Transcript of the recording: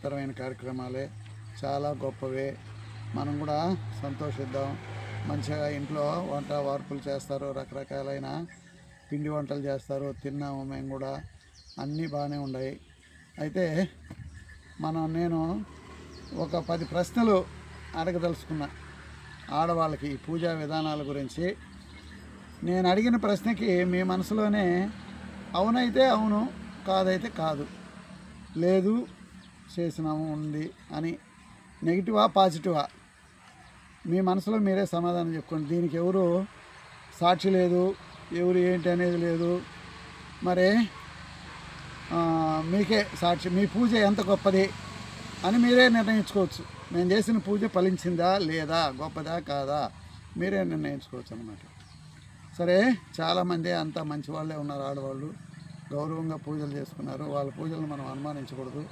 మహత్తరమైన కార్యక్రమాలే, చాలా గొప్పవే. మనం కూడా సంతోషిద్దాం. మంచిగా ఇంట్లో వంట వార్పులు చేస్తారు, రకరకాలైన పిండి వంటలు చేస్తారు, తిన్నాము మేము కూడా, అన్నీ బాగానే ఉన్నాయి. అయితే నేను ఒక 10 ప్రశ్నలు అడగదలుచుకున్నా ఆడవాళ్ళకి ఈ పూజా విధానాల గురించి. నేను అడిగిన ప్రశ్నకి మీ మనసులోనే అవునైతే అవును, కాదైతే కాదు, లేదు చేసినాము ఉంది అని, నెగిటివా పాజిటివా మీ మనసులో మీరే సమాధానం చెప్పుకోండి. దీనికి ఎవరు సాక్షి లేదు, ఎవరు ఏంటి అనేది లేదు. మరి మీకే సాక్షి, మీ పూజ ఎంత గొప్పది అని మీరే నిర్ణయించుకోవచ్చు. నేను చేసిన పూజ ఫలించిందా లేదా, గొప్పదా కాదా, మీరే నిర్ణయించుకోవచ్చు అన్నమాట. సరే, చాలామంది అంతా మంచి వాళ్ళే ఉన్నారు, ఆడవాళ్ళు గౌరవంగా పూజలు చేసుకున్నారు. వాళ్ళ పూజలు మనం అనుమానించకూడదు.